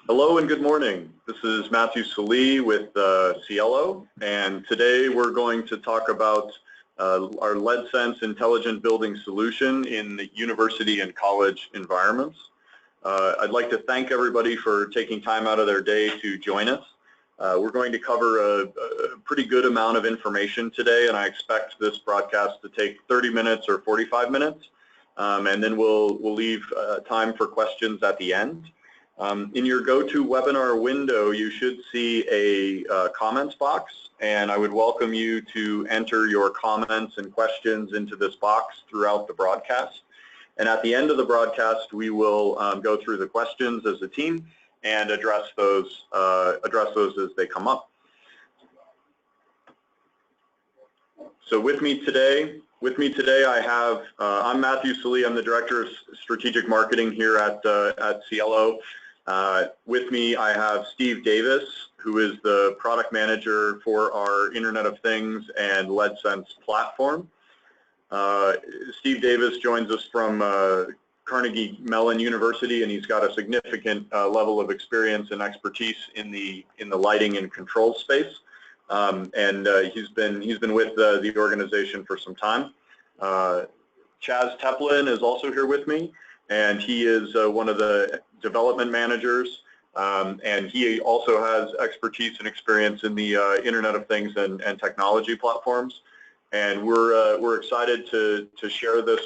Hello and good morning. This is Matthew Salee with Cielo, and today we're going to talk about our LEDSENSE intelligent building solution in the university and college environments. I'd like to thank everybody for taking time out of their day to join us. We're going to cover a pretty good amount of information today, and I expect this broadcast to take 30 minutes or 45 minutes, and then we'll leave time for questions at the end. In your GoToWebinar window, you should see a comments box, and I would welcome you to enter your comments and questions into this box throughout the broadcast. And at the end of the broadcast, we will go through the questions as a team and address those as they come up. So with me today I have, I'm Matthew Salee. I'm the Director of Strategic Marketing here at Cielo. With me I have Steve Davis, who is the Product Manager for our Internet of Things and LEDSENSE platform. Steve Davis joins us from Carnegie Mellon University, and he's got a significant level of experience and expertise in the lighting and control space. He's been with the organization for some time. Chaz Teplin is also here with me, and he is one of the development managers, and he also has expertise and experience in the Internet of Things and technology platforms. And we're excited to share this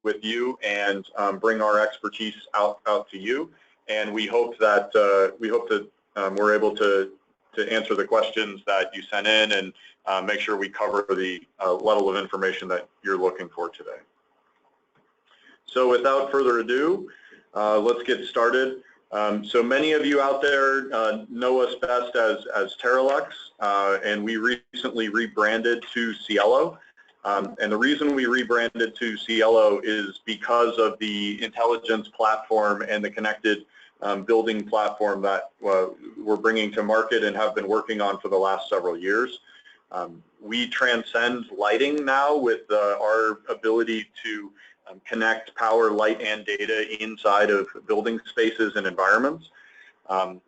with you and bring our expertise out to you. And we hope that we're able to answer the questions that you sent in and make sure we cover the level of information that you're looking for today. So without further ado, let's get started. So many of you out there know us best as Terralux, and we recently rebranded to Cielo. And the reason we rebranded to Cielo is because of the intelligence platform and the connected building platform that we're bringing to market and have been working on for the last several years. We transcend lighting now with our ability to connect power, light, and data inside of building spaces and environments.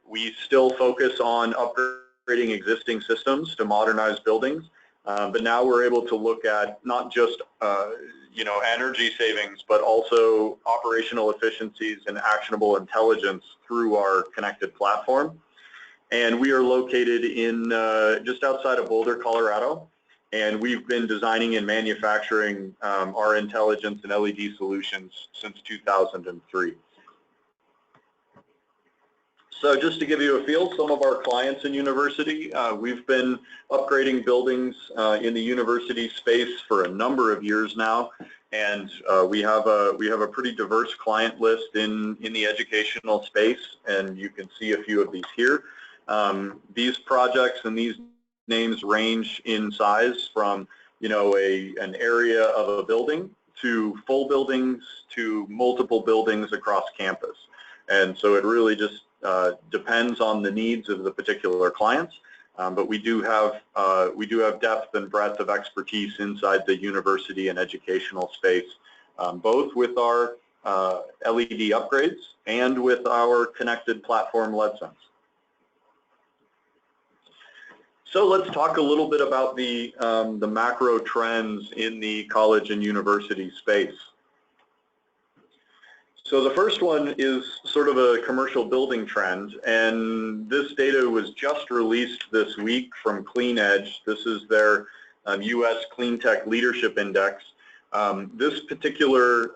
We still focus on upgrading existing systems to modernize buildings, but now we're able to look at not just energy savings, but also operational efficiencies and actionable intelligence through our connected platform. And we are located in just outside of Boulder, Colorado. And we've been designing and manufacturing our intelligence and LED solutions since 2003. So just to give you a feel, some of our clients in university, we've been upgrading buildings in the university space for a number of years now, and we have a pretty diverse client list in the educational space, and you can see a few of these here. These projects and these names range in size from an area of a building to full buildings to multiple buildings across campus, and so it really just depends on the needs of the particular clients, but we do have depth and breadth of expertise inside the university and educational space, both with our LED upgrades and with our connected platform LEDSENSE. So let's talk a little bit about the macro trends in the college and university space. So the first one is sort of a commercial building trend, and this data was just released this week from CleanEdge. This is their U.S. Clean Tech Leadership Index. This particular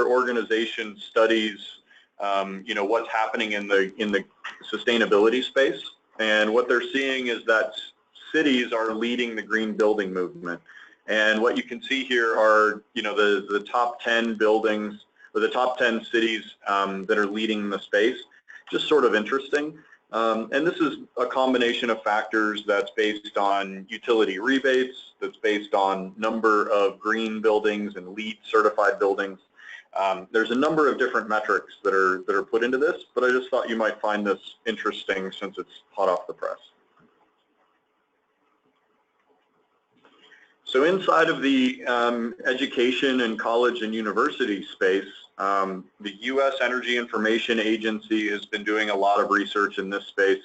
organization studies what's happening in the sustainability space. And what they're seeing is that cities are leading the green building movement. And what you can see here are, the top 10 buildings or the top 10 cities that are leading the space. Just sort of interesting. And this is a combination of factors that's based on utility rebates, that's based on number of green buildings and LEED certified buildings. There's a number of different metrics that are put into this, but I just thought you might find this interesting since it's hot off the press. So inside of the education and college and university space, the U.S. Energy Information Agency has been doing a lot of research in this space,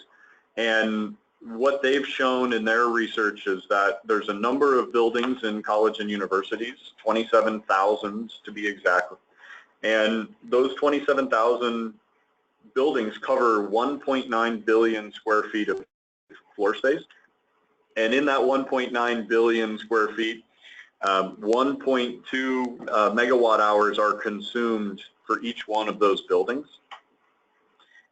and what they've shown in their research is that there's a number of buildings in college and universities, 27,000 to be exact, and those 27,000 buildings cover 1.9 billion square feet of floor space. And in that 1.9 billion square feet, 1.2 megawatt hours are consumed for each one of those buildings.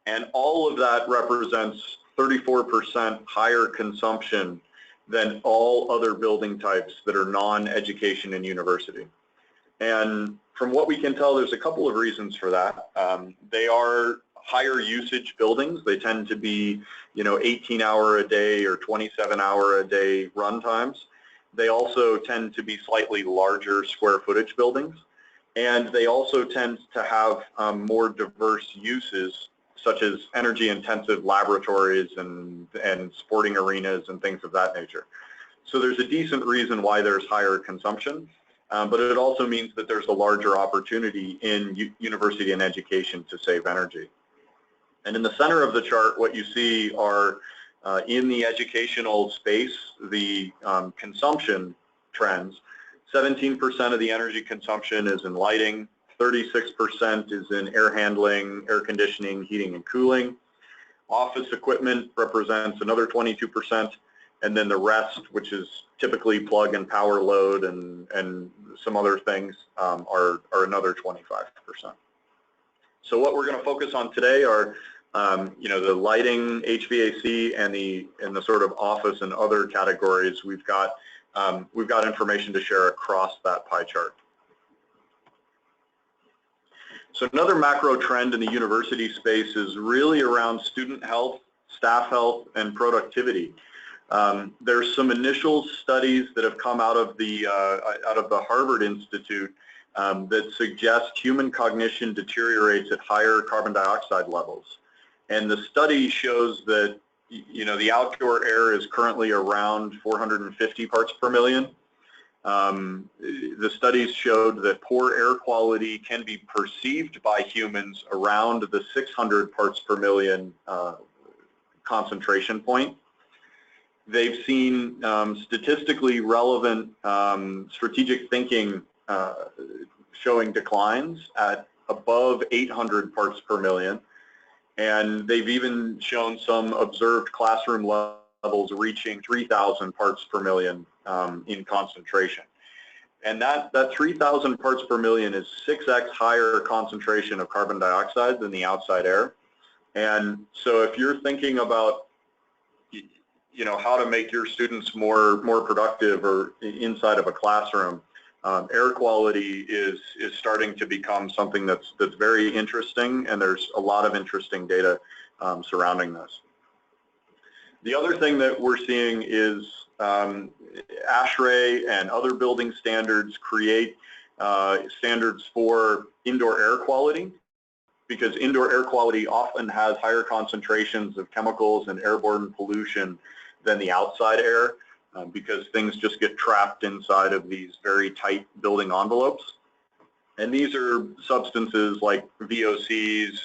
And all of that represents 34% higher consumption than all other building types that are non-education and university. And from what we can tell, there's a couple of reasons for that. They are higher usage buildings. They tend to be, 18-hour a day or 27-hour a day run times. They also tend to be slightly larger square footage buildings, and they also tend to have more diverse uses, such as energy-intensive laboratories and sporting arenas and things of that nature. So there's a decent reason why there's higher consumption, but it also means that there's a larger opportunity in university and education to save energy. And in the center of the chart, what you see are in the educational space, the consumption trends. 17% of the energy consumption is in lighting, 36% is in air handling, air conditioning, heating and cooling. Office equipment represents another 22%, and then the rest, which is typically plug and power load and some other things, are another 25%. So what we're going to focus on today are the lighting, HVAC, and the sort of office and other categories. We've got information to share across that pie chart. So another macro trend in the university space is really around student health, staff health, and productivity. There's some initial studies that have come out of the Harvard Institute that suggest human cognition deteriorates at higher carbon dioxide levels. And the study shows that, the outdoor air is currently around 450 parts per million. The studies showed that poor air quality can be perceived by humans around the 600 parts per million concentration point. They've seen statistically relevant strategic thinking showing declines at above 800 parts per million. And they've even shown some observed classroom levels reaching 3,000 parts per million in concentration. And that 3,000 parts per million is 6x higher concentration of carbon dioxide than the outside air. And so if you're thinking about how to make your students more productive or inside of a classroom, air quality is starting to become something that's very interesting, and there's a lot of interesting data surrounding this. The other thing that we're seeing is ASHRAE and other building standards create standards for indoor air quality, because indoor air quality often has higher concentrations of chemicals and airborne pollution than the outside air, because things just get trapped inside of these very tight building envelopes. And these are substances like VOCs,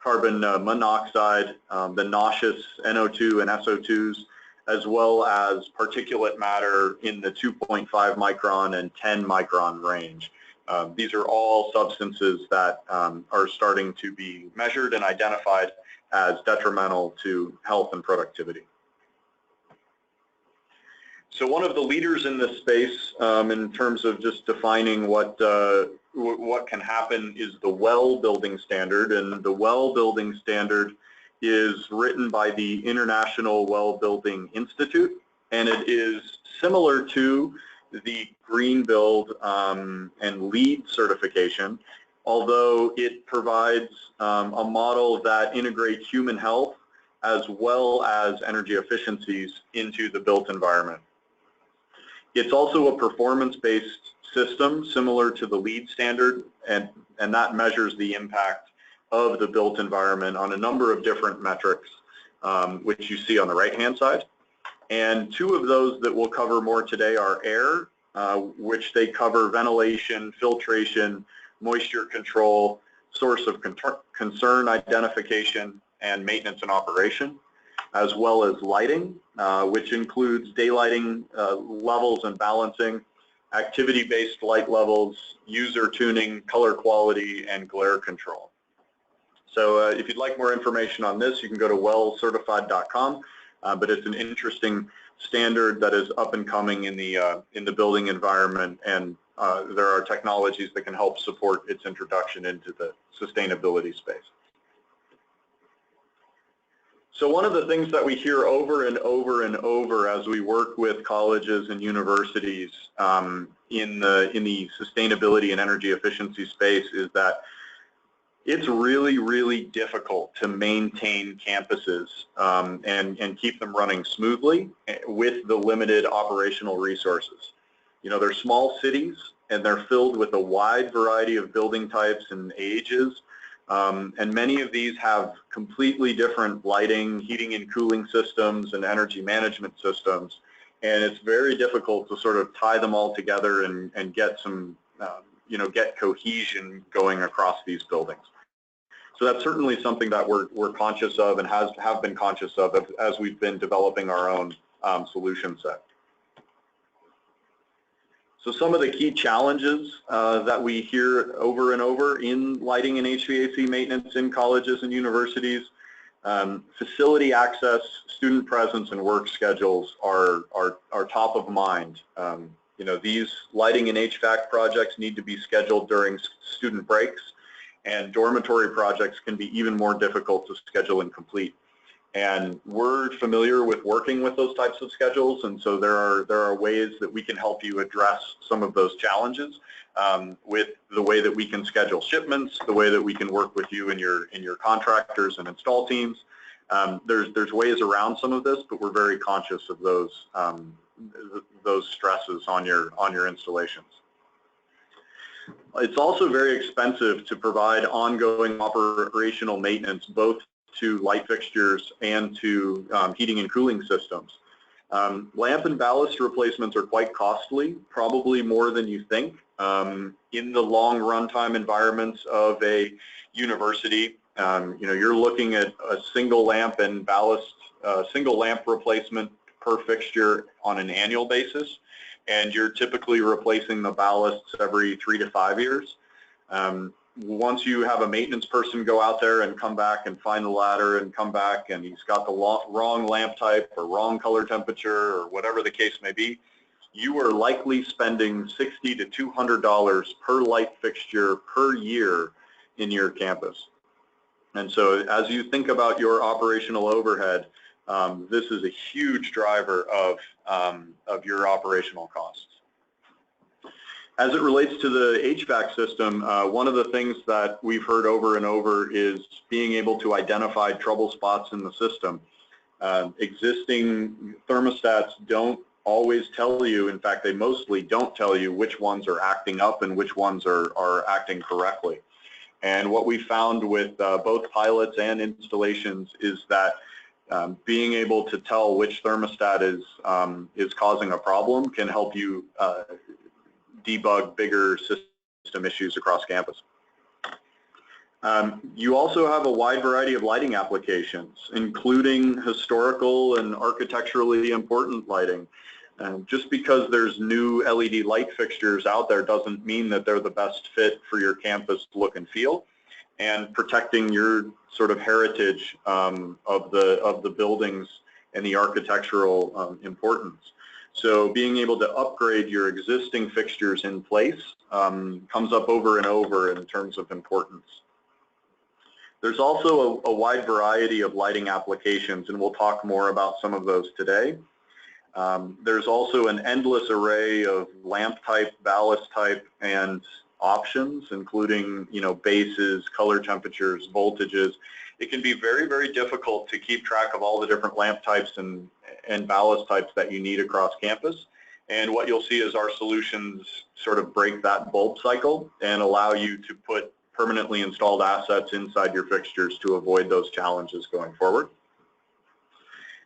carbon monoxide, the noxious NO2 and SO2s, as well as particulate matter in the 2.5 micron and 10 micron range. These are all substances that are starting to be measured and identified as detrimental to health and productivity. So one of the leaders in this space, in terms of just defining what can happen, is the WELL building standard. And the WELL building standard is written by the International Well Building Institute, and it is similar to the Green Build and LEED certification, although it provides a model that integrates human health as well as energy efficiencies into the built environment. It's also a performance-based system similar to the LEED standard, and that measures the impact of the built environment on a number of different metrics, which you see on the right-hand side. And two of those that we'll cover more today are air which they cover ventilation, filtration, moisture control, source of concern identification, and maintenance and operation, as well as lighting, which includes daylighting levels and balancing, activity-based light levels, user tuning, color quality, and glare control. So if you'd like more information on this, you can go to wellcertified.com, but it's an interesting standard that is up and coming in the building environment, and there are technologies that can help support its introduction into the sustainability space. So one of the things that we hear over and over and over as we work with colleges and universities in the sustainability and energy efficiency space is that it's really, really difficult to maintain campuses and keep them running smoothly with the limited operational resources. You know, they're small cities and they're filled with a wide variety of building types and ages. And many of these have completely different lighting, heating and cooling systems, and energy management systems. And it's very difficult to sort of tie them all together and get some, get cohesion going across these buildings. So that's certainly something that we're conscious of and have been conscious of as we've been developing our own solution set. So some of the key challenges that we hear over and over in lighting and HVAC maintenance in colleges and universities, facility access, student presence, and work schedules are top of mind. These lighting and HVAC projects need to be scheduled during student breaks, and dormitory projects can be even more difficult to schedule and complete. And we're familiar with working with those types of schedules, and so there are ways that we can help you address some of those challenges with the way that we can schedule shipments, the way that we can work with you and your contractors and install teams. There's ways around some of this, but we're very conscious of those stresses on your installations. It's also very expensive to provide ongoing operational maintenance, both to light fixtures and to heating and cooling systems. Lamp and ballast replacements are quite costly, probably more than you think. In the long runtime environments of a university, you're looking at a single lamp and ballast, single lamp replacement per fixture on an annual basis, and you're typically replacing the ballasts every 3 to 5 years. Once you have a maintenance person go out there and come back and find the ladder and come back and he's got the wrong lamp type or wrong color temperature or whatever the case may be, you are likely spending $60 to $200 per light fixture per year in your campus. And so as you think about your operational overhead, this is a huge driver of your operational costs. As it relates to the HVAC system, one of the things that we've heard over and over is being able to identify trouble spots in the system. Existing thermostats don't always tell you, in fact they mostly don't tell you which ones are acting up and which ones are acting correctly. And what we found with both pilots and installations is that being able to tell which thermostat is causing a problem can help you debug bigger system issues across campus. You also have a wide variety of lighting applications, including historical and architecturally important lighting. Just because there's new LED light fixtures out there doesn't mean that they're the best fit for your campus look and feel, and protecting your sort of heritage of the buildings and the architectural importance. So being able to upgrade your existing fixtures in place comes up over and over in terms of importance. There's also a wide variety of lighting applications, and we'll talk more about some of those today. There's also an endless array of lamp type, ballast type, and options, including bases, color temperatures, voltages. It can be very, very difficult to keep track of all the different lamp types and ballast types that you need across campus. And what you'll see is our solutions sort of break that bulb cycle and allow you to put permanently installed assets inside your fixtures to avoid those challenges going forward.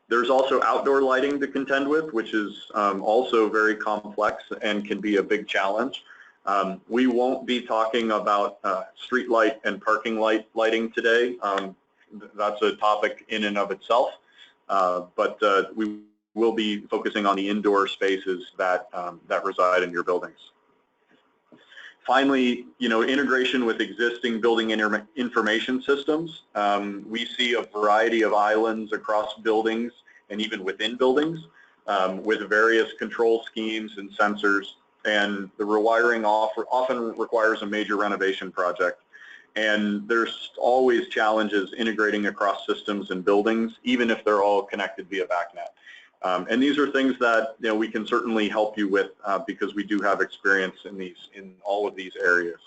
There's also outdoor lighting to contend with, which is also very complex and can be a big challenge. We won't be talking about street light and parking light lighting today. That's a topic in and of itself, but we will be focusing on the indoor spaces that, that reside in your buildings. Finally, integration with existing building information systems. We see a variety of islands across buildings and even within buildings with various control schemes and sensors, and the rewiring often requires a major renovation project. And there's always challenges integrating across systems and buildings, even if they're all connected via BACnet. And these are things that we can certainly help you with because we do have experience in all of these areas.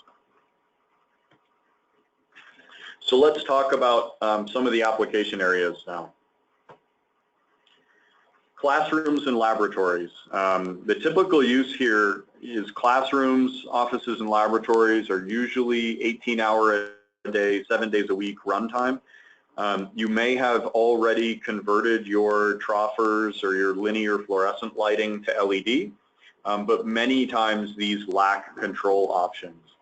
So let's talk about some of the application areas now. Classrooms and laboratories. The typical use here is classrooms, offices, and laboratories are usually 18-hour a day, 7 days a week runtime. You may have already converted your troffers or your linear fluorescent lighting to LED, but many times these lack control options.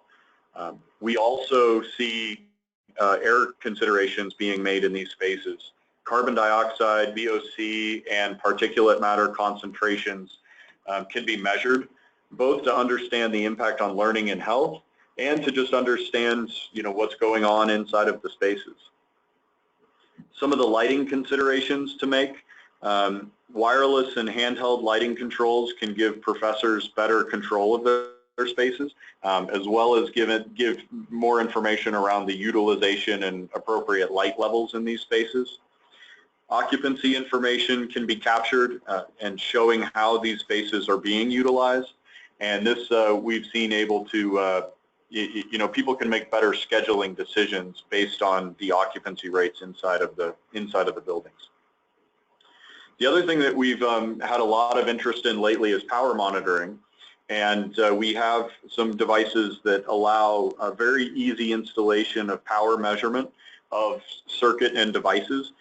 We also see air considerations being made in these spaces. Carbon dioxide, VOC, and particulate matter concentrations can be measured, both to understand the impact on learning and health, and to just understand what's going on inside of the spaces. Some of the lighting considerations to make. Wireless and handheld lighting controls can give professors better control of their spaces, as well as give more information around the utilization and appropriate light levels in these spaces. Occupancy information can be captured and showing how these spaces are being utilized, and this we've seen able to people can make better scheduling decisions based on the occupancy rates inside of the buildings. The other thing that we've had a lot of interest in lately is power monitoring, and we have some devices that allow a very easy installation of power measurement of circuit and devices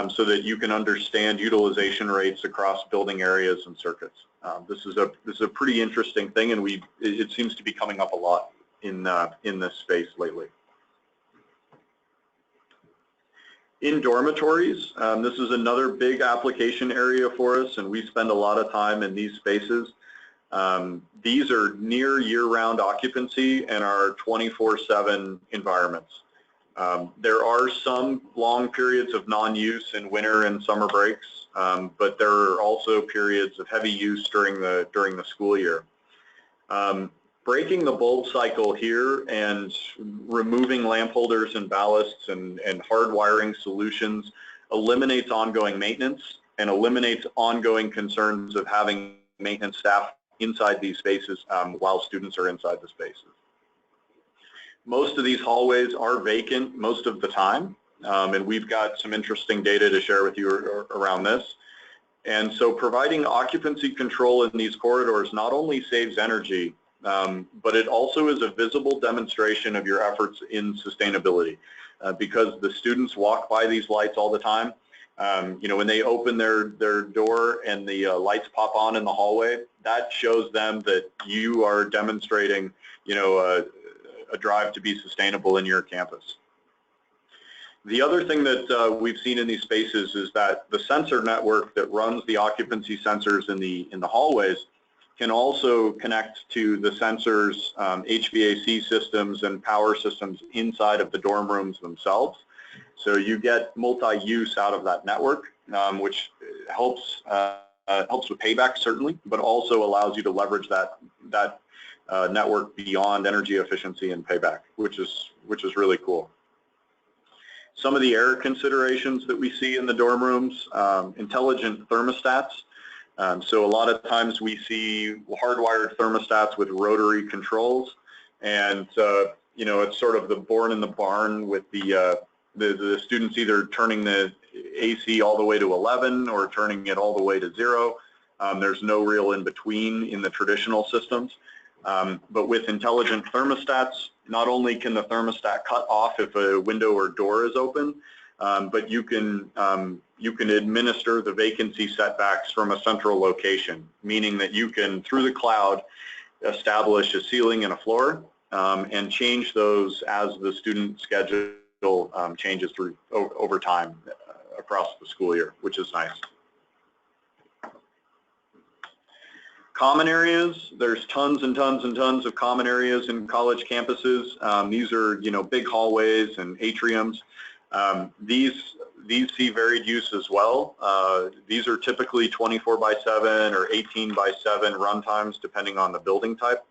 so that you can understand utilization rates across building areas and circuits. This is a pretty interesting thing, and it seems to be coming up a lot in this space lately. In dormitories, this is another big application area for us, and we spend a lot of time in these spaces. These are near year-round occupancy and are 24/7 environments. There are some long periods of non-use in winter and summer breaks, but there are also periods of heavy use during the school year. Breaking the bulb cycle here and removing lamp holders and ballasts and hardwiring solutions eliminates ongoing maintenance and eliminates ongoing concerns of having maintenance staff inside these spaces while students are inside the spaces. Most of these hallways are vacant most of the time, and we've got some interesting data to share with you around this. And so providing occupancy control in these corridors not only saves energy, but it also is a visible demonstration of your efforts in sustainability because the students walk by these lights all the time. When they open their door and the lights pop on in the hallway, that shows them that you are demonstrating, a drive to be sustainable in your campus. The other thing that we've seen in these spaces is that the sensor network that runs the occupancy sensors in the hallways can also connect to the sensors, HVAC systems, and power systems inside of the dorm rooms themselves. So you get multi-use out of that network, which helps with payback certainly, but also allows you to leverage that network beyond energy efficiency and payback, which is really cool. Some of the air considerations that we see in the dorm rooms, intelligent thermostats. So a lot of times we see hardwired thermostats with rotary controls, and it's sort of the born in the barn with the students either turning the AC all the way to 11 or turning it all the way to 0. There's no real in between in the traditional systems. But with intelligent thermostats, not only can the thermostat cut off if a window or door is open, but you can administer the vacancy setbacks from a central location, meaning that you can, through the cloud, establish a ceiling and a floor and change those as the student schedule changes through over time across the school year, which is nice. Common areas, there's tons and tons and tons of common areas in college campuses. These are, big hallways and atriums. These see varied use as well. These are typically 24/7 or 18/7 run times, depending on the building type.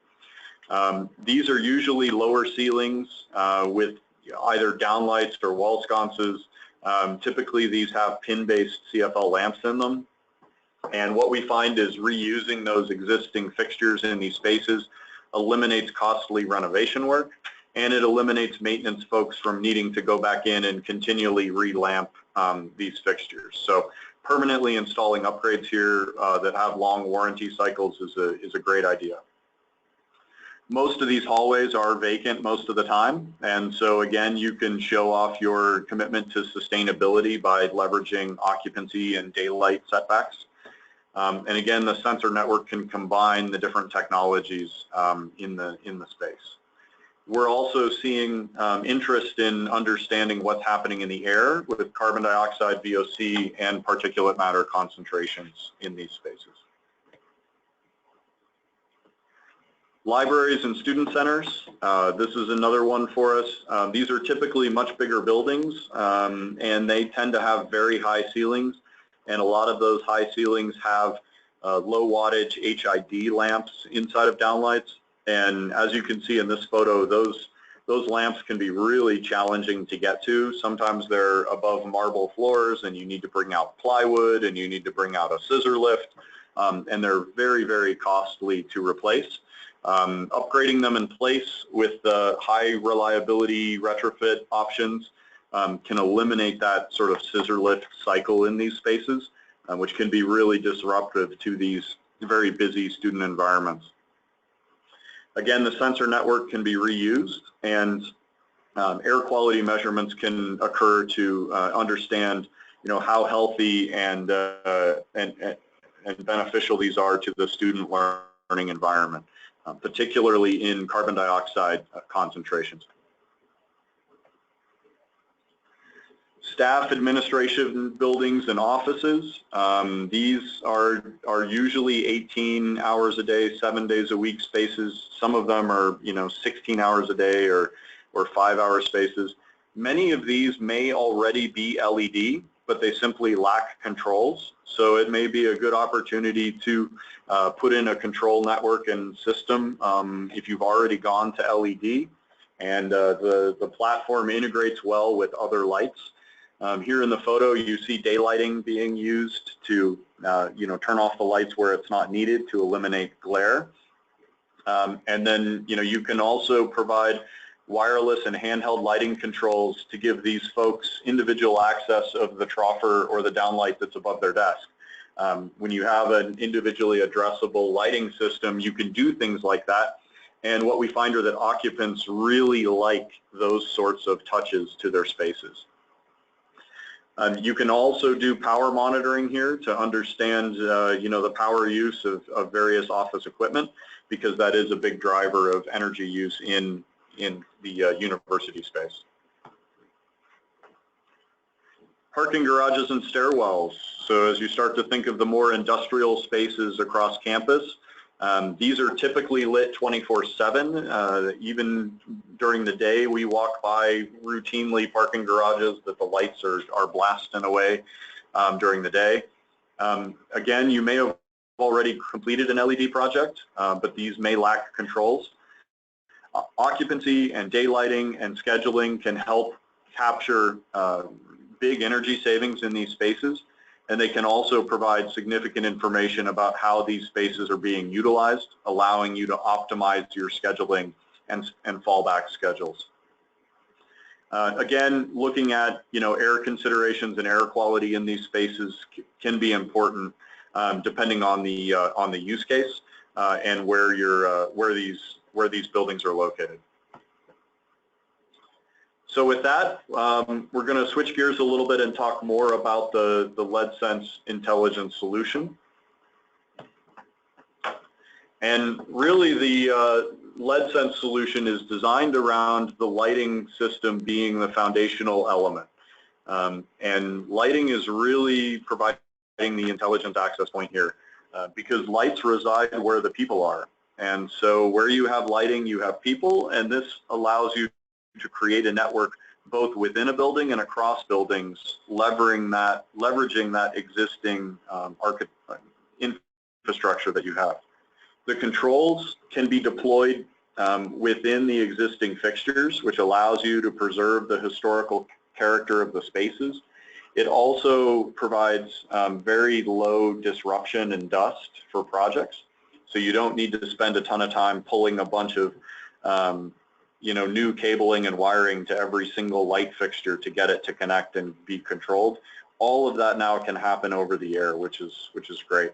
These are usually lower ceilings with either downlights or wall sconces. Typically, these have pin-based CFL lamps in them. And what we find is reusing those existing fixtures in these spaces eliminates costly renovation work, and it eliminates maintenance folks from needing to go back in and continually re-lamp these fixtures. So permanently installing upgrades here that have long warranty cycles is a great idea. Most of these hallways are vacant most of the time, and so again, you can show off your commitment to sustainability by leveraging occupancy and daylight setbacks. And again, the sensor network can combine the different technologies in the space. We're also seeing interest in understanding what's happening in the air with carbon dioxide, VOC, and particulate matter concentrations in these spaces. Libraries and student centers, this is another one for us. These are typically much bigger buildings and they tend to have very high ceilings, and a lot of those high ceilings have low wattage HID lamps inside of downlights. And as you can see in this photo, those lamps can be really challenging to get to. Sometimes they're above marble floors and you need to bring out plywood and you need to bring out a scissor lift, and they're very, very costly to replace. Upgrading them in place with the high reliability retrofit options can eliminate that sort of scissor lift cycle in these spaces, which can be really disruptive to these very busy student environments. Again, the sensor network can be reused, and air quality measurements can occur to understand, how healthy and beneficial these are to the student learning environment, particularly in carbon dioxide concentrations. Staff administration buildings and offices. These are usually 18 hours a day, 7 days a week spaces. Some of them are 16 hours a day or 5-hour spaces. Many of these may already be LED, but they simply lack controls. So it may be a good opportunity to put in a control network and system if you've already gone to LED, and the platform integrates well with other lights. Here in the photo, you see daylighting being used to, turn off the lights where it's not needed to eliminate glare. And then, you can also provide wireless and handheld lighting controls to give these folks individual access of the troffer or the downlight that's above their desk. When you have an individually addressable lighting system, you can do things like that. And what we find are that occupants really like those sorts of touches to their spaces. You can also do power monitoring here to understand, the power use of various office equipment, because that is a big driver of energy use in the university space. Parking garages and stairwells. So as you start to think of the more industrial spaces across campus, these are typically lit 24/7. Even during the day, we walk by routinely parking garages that the lights are blasting away during the day. Again, you may have already completed an LED project, but these may lack controls. Occupancy and daylighting and scheduling can help capture big energy savings in these spaces, and they can also provide significant information about how these spaces are being utilized, allowing you to optimize your scheduling and fallback schedules. Again, looking at air considerations and air quality in these spaces can be important depending on the use case and where these buildings are located. So with that, we're going to switch gears a little bit and talk more about the LEDSENSE intelligence solution. And really the LEDSENSE solution is designed around the lighting system being the foundational element. And lighting is really providing the intelligent access point here because lights reside where the people are. And so where you have lighting, you have people, and this allows you to create a network both within a building and across buildings, leveraging that existing infrastructure that you have. The controls can be deployed within the existing fixtures, which allows you to preserve the historical character of the spaces. It also provides very low disruption and dust for projects, so you don't need to spend a ton of time pulling a bunch of new cabling and wiring to every single light fixture to get it to connect and be controlled. All of that now can happen over the air, which is great.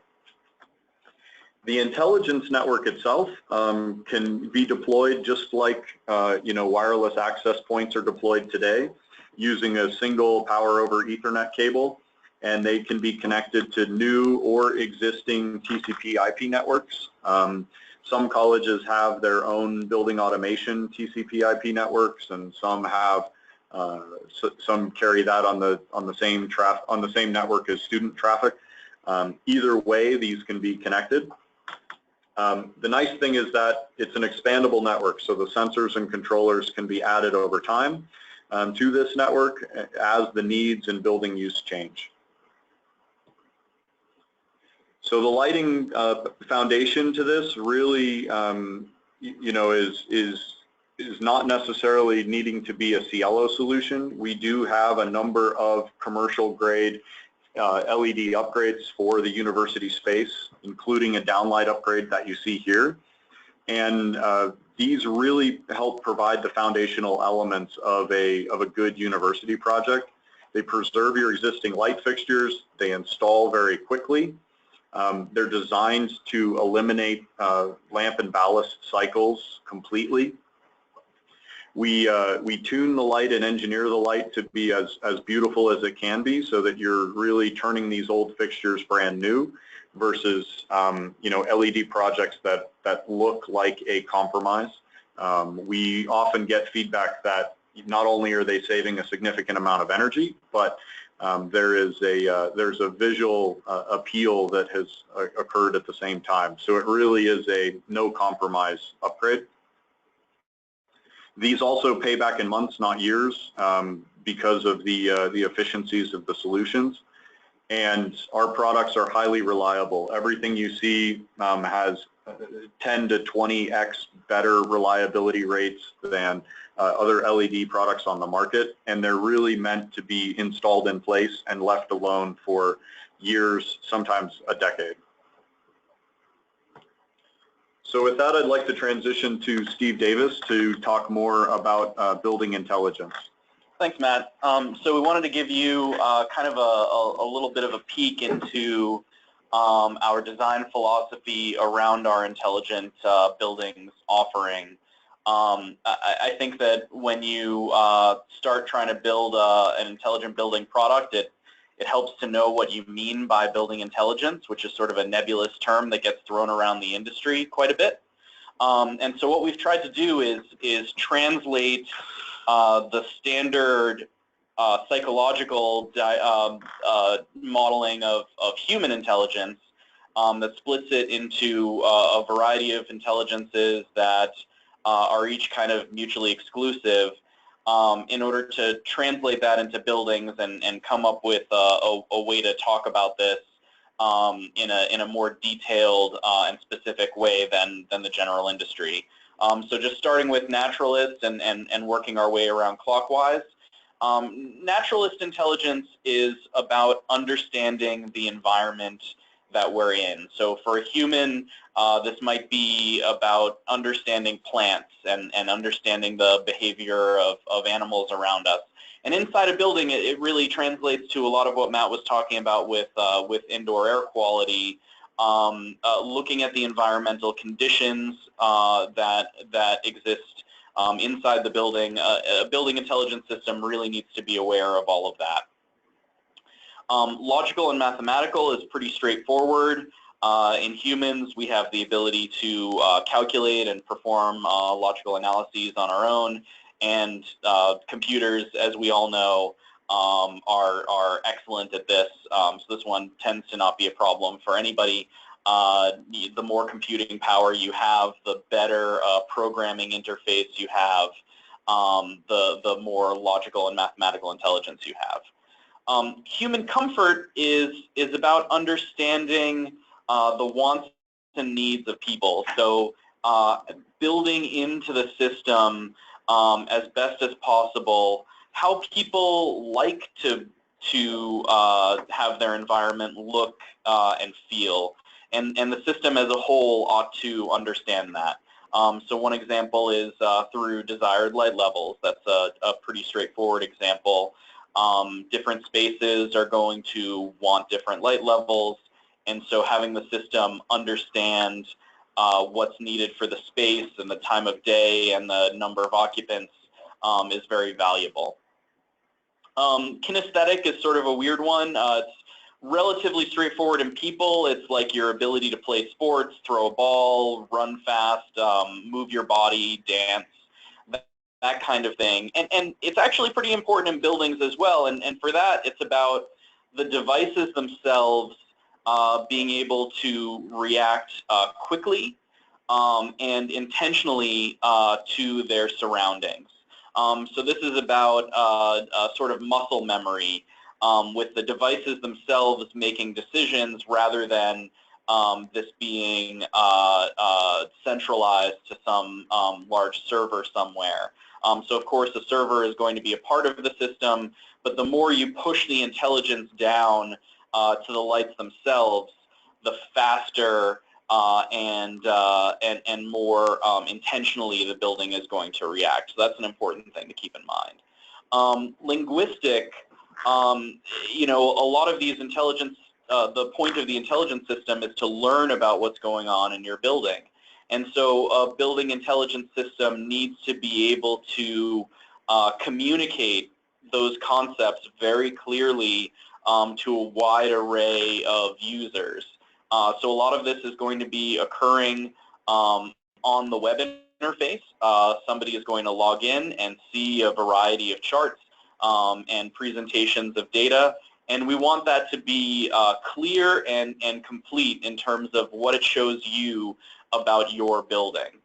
The intelligence network itself can be deployed just like wireless access points are deployed today, using a single power over Ethernet cable, and they can be connected to new or existing TCP/IP networks. Some colleges have their own building automation TCP/IP networks, and some have some carry that on the same network as student traffic. Either way, these can be connected. The nice thing is that it's an expandable network, so the sensors and controllers can be added over time to this network as the needs and building use change. So the lighting foundation to this really, is not necessarily needing to be a Cielo solution. We do have a number of commercial grade LED upgrades for the university space, including a downlight upgrade that you see here. And these really help provide the foundational elements of a good university project. They preserve your existing light fixtures. They install very quickly. They're designed to eliminate lamp and ballast cycles completely. We tune the light and engineer the light to be as beautiful as it can be, so that you're really turning these old fixtures brand new versus LED projects that look like a compromise. We often get feedback that not only are they saving a significant amount of energy, but there's a visual appeal that has occurred at the same time. So it really is a no compromise upgrade. These also pay back in months, not years, because of the efficiencies of the solutions. And our products are highly reliable. Everything you see has 10 to 20x better reliability rates than other LED products on the market, and they're really meant to be installed in place and left alone for years, sometimes a decade. So with that, I'd like to transition to Steve Davis to talk more about building intelligence. Thanks, Matt. So we wanted to give you kind of a little bit of a peek into our design philosophy around our intelligent buildings offering. I think that when you start trying to build an intelligent building product, it helps to know what you mean by building intelligence, which is sort of a nebulous term that gets thrown around the industry quite a bit. And so what we've tried to do is translate the standard psychological modeling of human intelligence that splits it into a variety of intelligences that are each kind of mutually exclusive, in order to translate that into buildings and come up with a way to talk about this in a more detailed and specific way than the general industry. So just starting with naturalists and working our way around clockwise. Naturalist intelligence is about understanding the environment that we're in. So for a human, this might be about understanding plants and understanding the behavior of animals around us. And inside a building, it really translates to a lot of what Matt was talking about with indoor air quality, looking at the environmental conditions that exist inside the building. A building intelligence system really needs to be aware of all of that. Logical and mathematical is pretty straightforward. In humans, we have the ability to calculate and perform logical analyses on our own, and computers, as we all know, are excellent at this. So this one tends to not be a problem for anybody. The more computing power you have, the better programming interface you have, the more logical and mathematical intelligence you have. Human comfort is about understanding the wants and needs of people. So building into the system as best as possible how people like to have their environment look and feel. And the system as a whole ought to understand that. So one example is through desired light levels. That's a pretty straightforward example. Different spaces are going to want different light levels, and so having the system understand what's needed for the space and the time of day and the number of occupants is very valuable. Kinesthetic is sort of a weird one. It's relatively straightforward in people. It's like your ability to play sports, throw a ball, run fast, move your body, dance, that kind of thing. And it's actually pretty important in buildings as well. And for that, it's about the devices themselves being able to react quickly and intentionally to their surroundings. So this is about sort of muscle memory with the devices themselves making decisions rather than this being centralized to some large server somewhere. So of course the server is going to be a part of the system, but the more you push the intelligence down to the lights themselves, the faster and more intentionally the building is going to react. So that's an important thing to keep in mind. Linguistic, you know, a lot of these intelligence, the point of the intelligence system is to learn about what's going on in your building. And so a building intelligence system needs to be able to communicate those concepts very clearly to a wide array of users. So a lot of this is going to be occurring on the web interface. Somebody is going to log in and see a variety of charts and presentations of data, and we want that to be clear and complete in terms of what it shows you about your building.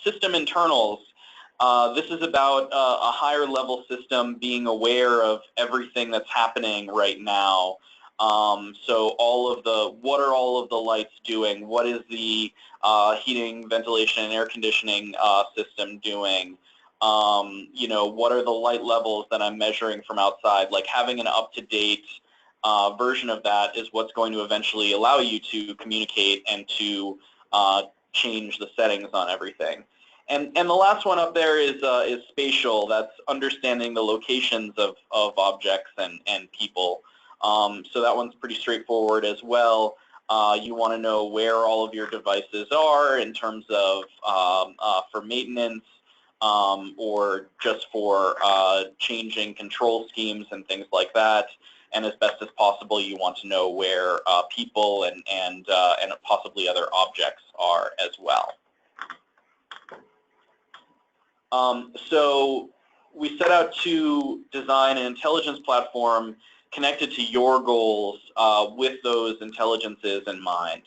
System internals. This is about a higher level system being aware of everything that's happening right now. So what are all of the lights doing? What is the heating, ventilation, and air conditioning system doing? You know, what are the light levels that I'm measuring from outside? Like having an up-to-date version of that is what's going to eventually allow you to communicate and to change the settings on everything. And the last one up there is spatial. That's understanding the locations of objects and people. So that one's pretty straightforward as well. You want to know where all of your devices are in terms of for maintenance or just for changing control schemes and things like that. And as best as possible, you want to know where people and possibly other objects are as well. So we set out to design an intelligence platform connected to your goals with those intelligences in mind.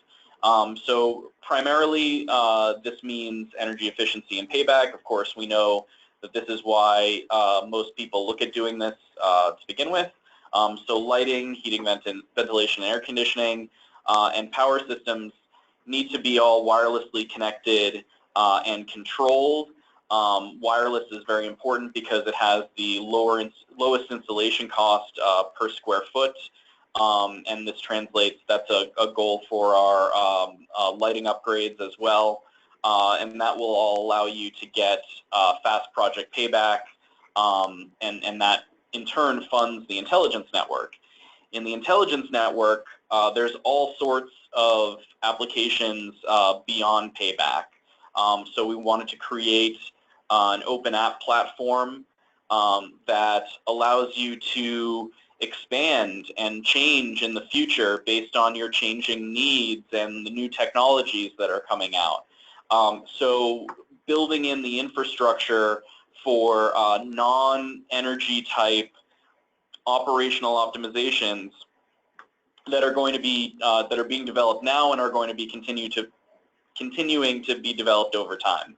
So primarily, this means energy efficiency and payback. Of course, we know that this is why most people look at doing this to begin with. So lighting, heating, ventilation, and air conditioning, and power systems need to be all wirelessly connected and controlled. Wireless is very important because it has the lowest installation cost per square foot, and this translates, that's a goal for our lighting upgrades as well, and that will all allow you to get fast project payback, and that in turn funds the intelligence network. In the intelligence network, there's all sorts of applications beyond payback. So we wanted to create an open app platform that allows you to expand and change in the future based on your changing needs and the new technologies that are coming out. So building in the infrastructure for non-energy type operational optimizations that are going to be that are being developed now and are going to be continuing to be developed over time.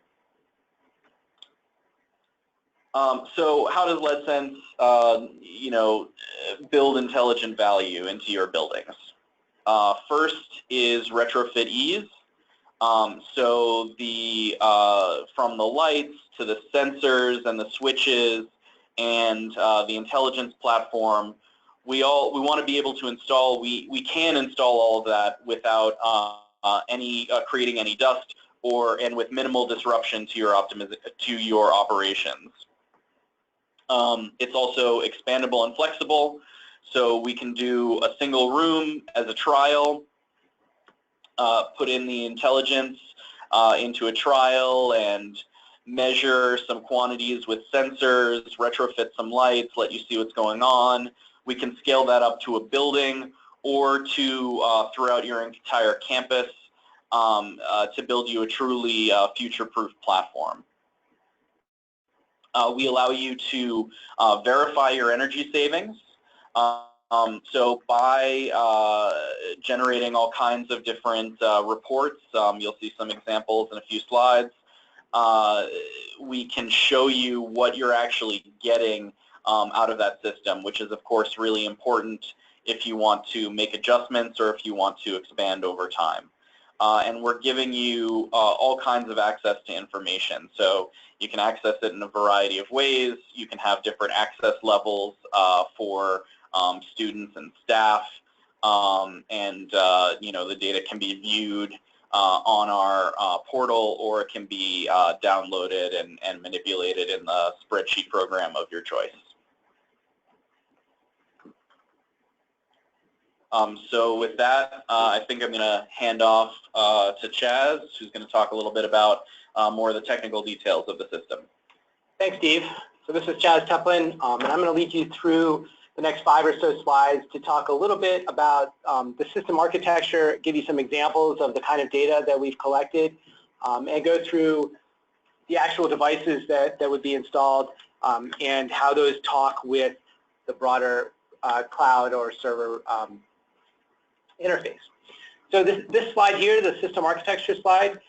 So how does LEDSENSE, build intelligent value into your buildings? First is retrofit ease. So from the lights to the sensors and the switches and the intelligence platform, we want to be able to install. We can install all of that without creating any dust and with minimal disruption to your operations. It's also expandable and flexible, so we can do a single room as a trial, put in the intelligence into a trial and measure some quantities with sensors, retrofit some lights, let you see what's going on. We can scale that up to a building or to throughout your entire campus to build you a truly future-proof platform. We allow you to verify your energy savings. So by generating all kinds of different reports, you'll see some examples in a few slides, we can show you what you're actually getting out of that system, which is of course really important if you want to make adjustments or if you want to expand over time. And we're giving you all kinds of access to information. So you can access it in a variety of ways. You can have different access levels for students and staff, and the data can be viewed on our portal, or it can be downloaded and manipulated in the spreadsheet program of your choice. So with that, I think I'm going to hand off to Chaz, who's going to talk a little bit about more of the technical details of the system. Thanks, Steve. So this is Chaz Teplin, and I'm going to lead you through the next 5 or so slides to talk a little bit about the system architecture, give you some examples of the kind of data that we've collected, and go through the actual devices that would be installed and how those talk with the broader cloud or server interface. So this slide here, the system architecture slide,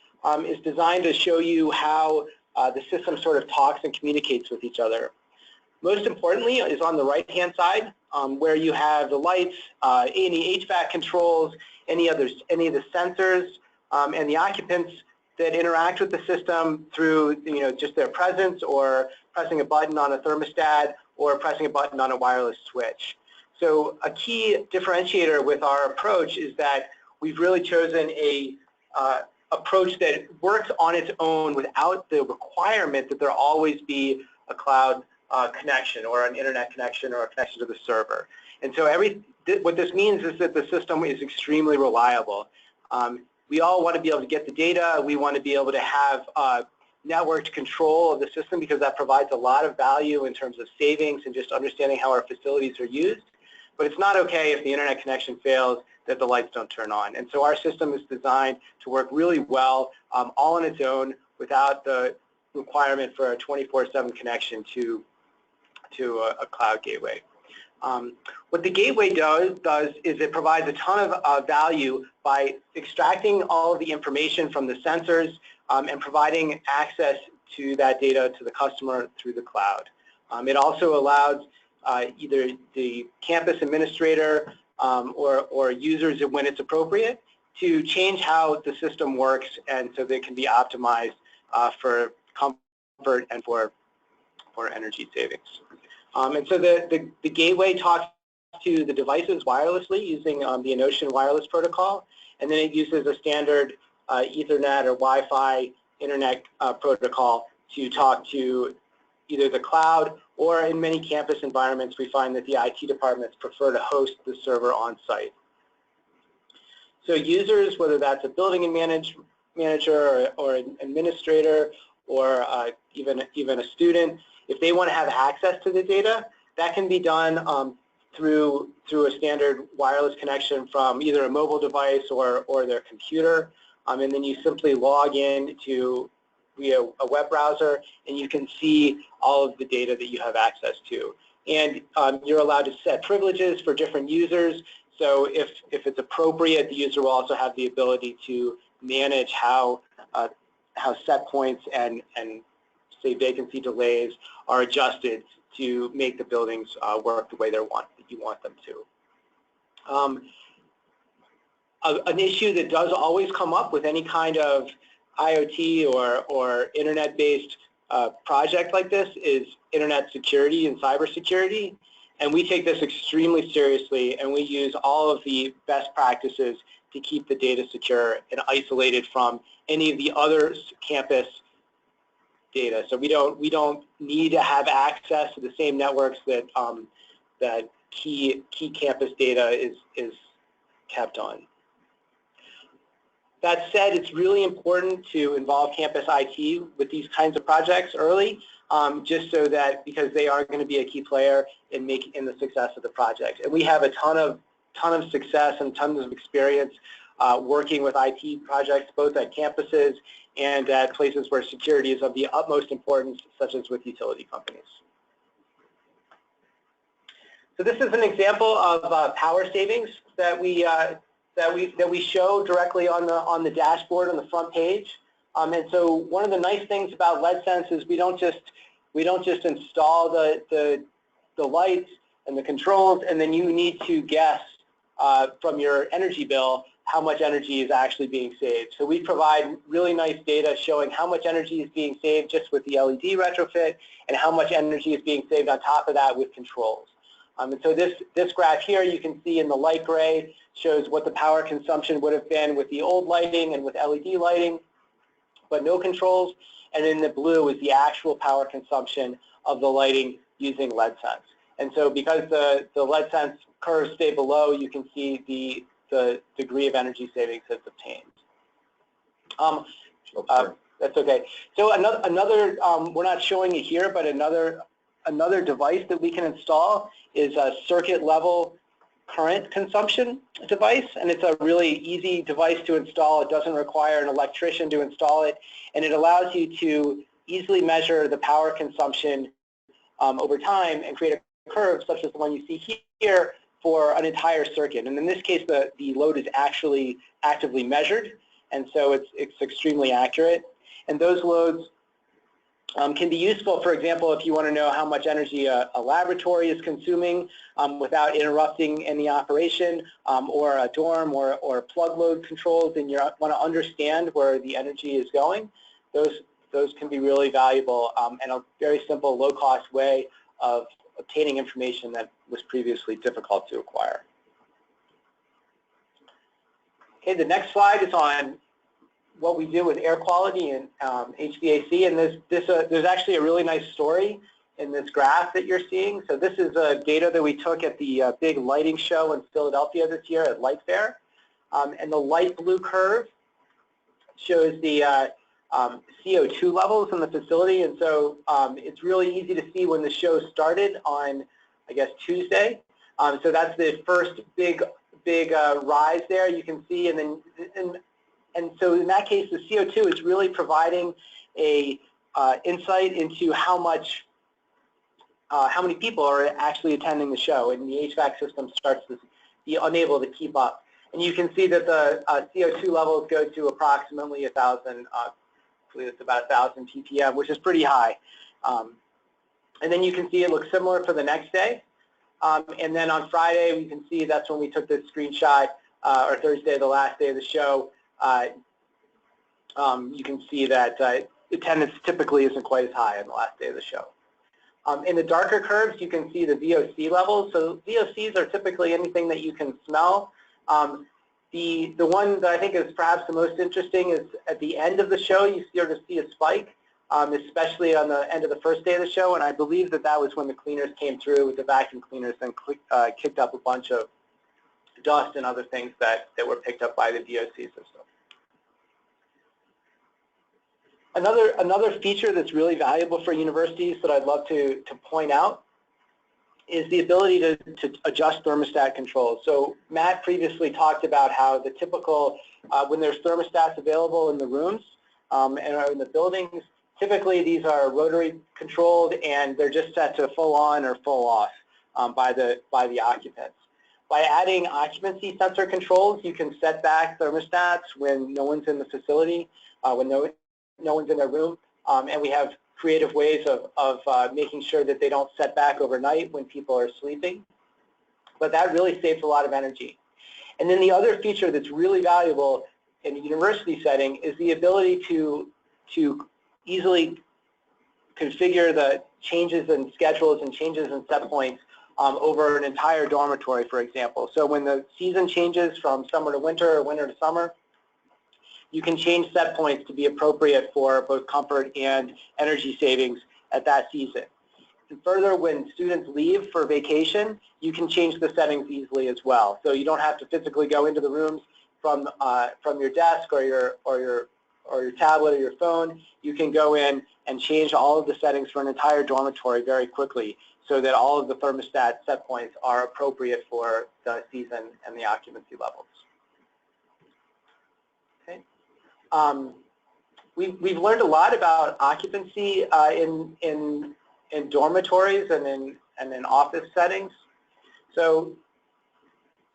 is designed to show you how the system sort of talks and communicates with each other. Most importantly is on the right-hand side, where you have the lights, any HVAC controls, any of the sensors, and the occupants that interact with the system through just their presence or pressing a button on a thermostat or pressing a button on a wireless switch. So a key differentiator with our approach is that we've really chosen a approach that works on its own without the requirement that there always be a cloud connection or an internet connection or a connection to the server. And so what this means is that the system is extremely reliable. We all want to be able to get the data. We want to be able to have networked control of the system because that provides a lot of value in terms of savings and just understanding how our facilities are used. But it's not okay if the internet connection fails that the lights don't turn on. And so our system is designed to work really well all on its own without the requirement for a 24/7 connection to a cloud gateway. What the gateway does is it provides a ton of value by extracting all of the information from the sensors and providing access to that data to the customer through the cloud. It also allows either the campus administrator or users, when it's appropriate, to change how the system works, and so they can be optimized for comfort and for energy savings. And so the gateway talks to the devices wirelessly using the Enocean wireless protocol, and then it uses a standard Ethernet or Wi-Fi internet protocol to talk to either the cloud, or in many campus environments we find that the IT departments prefer to host the server on site. So users, whether that's a building manager or an administrator or even a student, if they want to have access to the data, that can be done through a standard wireless connection from either a mobile device or their computer. And then you simply log in via a web browser, and you can see all of the data that you have access to. And you're allowed to set privileges for different users. So if it's appropriate, the user will also have the ability to manage how set points and say vacancy delays are adjusted to make the buildings work the way you want them to. An issue that does always come up with any kind of IoT or internet-based project like this is internet security and cybersecurity. And we take this extremely seriously, and we use all of the best practices to keep the data secure and isolated from any of the other campus data. So we don't need to have access to the same networks that that key campus data is kept on. That said, it's really important to involve campus IT with these kinds of projects early, just so that, because they are going to be a key player in the success of the project. And we have a ton of success and tons of experience working with IT projects, both at campuses and at places where security is of the utmost importance, such as with utility companies. So this is an example of power savings that we show directly on the dashboard on the front page. And so one of the nice things about LEDSENSE is we don't just install the lights and the controls, and then you need to guess from your energy bill how much energy is actually being saved. So we provide really nice data showing how much energy is being saved just with the LED retrofit, and how much energy is being saved on top of that with controls. And so this graph here, you can see in the light gray, shows what the power consumption would have been with the old lighting and with LED lighting, but no controls. And in the blue is the actual power consumption of the lighting using LEDSENSE. And so because the LEDSENSE curves stay below, you can see the degree of energy savings that's obtained. That's okay. So another we're not showing it here, but another device that we can install is a circuit level current consumption device, and it's a really easy device to install. It doesn't require an electrician to install it, and it allows you to easily measure the power consumption over time and create a curve such as the one you see here for an entire circuit. And in this case, the load is actually actively measured, and so it's extremely accurate. And those loads can be useful, for example, if you want to know how much energy a laboratory is consuming without interrupting any operation, or a dorm or plug load controls, and you want to understand where the energy is going. Those can be really valuable and a very simple, low-cost way of obtaining information that was previously difficult to acquire. Okay, the next slide is on what we do with air quality and HVAC, and there's actually a really nice story in this graph that you're seeing. So this is data that we took at the big lighting show in Philadelphia this year at Light Fair, and the light blue curve shows the CO2 levels in the facility, and so it's really easy to see when the show started on, I guess, Tuesday. So that's the first big rise there you can see, and so in that case, the CO2 is really providing a insight into how many people are actually attending the show, and the HVAC system starts to be unable to keep up. And you can see that the CO2 levels go to approximately 1,000. I believe it's about 1,000 ppm, which is pretty high. And then you can see it looks similar for the next day. And then on Friday, we can see that's when we took this screenshot, or Thursday, the last day of the show. You can see that attendance typically isn't quite as high on the last day of the show. In the darker curves, you can see the VOC levels. So VOCs are typically anything that you can smell. The one that I think is perhaps the most interesting is at the end of the show, you start to see a spike, especially on the end of the first day of the show. And I believe that was when the cleaners came through with the vacuum cleaners and kicked up a bunch of dust and other things that were picked up by the VOC system. Another feature that's really valuable for universities that I'd love to point out is the ability to adjust thermostat controls. So Matt previously talked about how the typical, when there's thermostats available in the rooms and in the buildings, typically these are rotary controlled and they're just set to full on or full off by the occupants. By adding occupancy sensor controls, you can set back thermostats when no one's in the facility, when no one's in their room, and we have creative ways of making sure that they don't set back overnight when people are sleeping. But that really saves a lot of energy. And then the other feature that's really valuable in a university setting is the ability to easily configure the changes in schedules and changes in set points over an entire dormitory, for example. So when the season changes from summer to winter or winter to summer, you can change set points to be appropriate for both comfort and energy savings at that season. And further, when students leave for vacation, you can change the settings easily as well. So you don't have to physically go into the rooms from your desk or your tablet or your phone. You can go in and change all of the settings for an entire dormitory very quickly, so that all of the thermostat set points are appropriate for the season and the occupancy levels. Okay. We've learned a lot about occupancy in dormitories and in office settings. So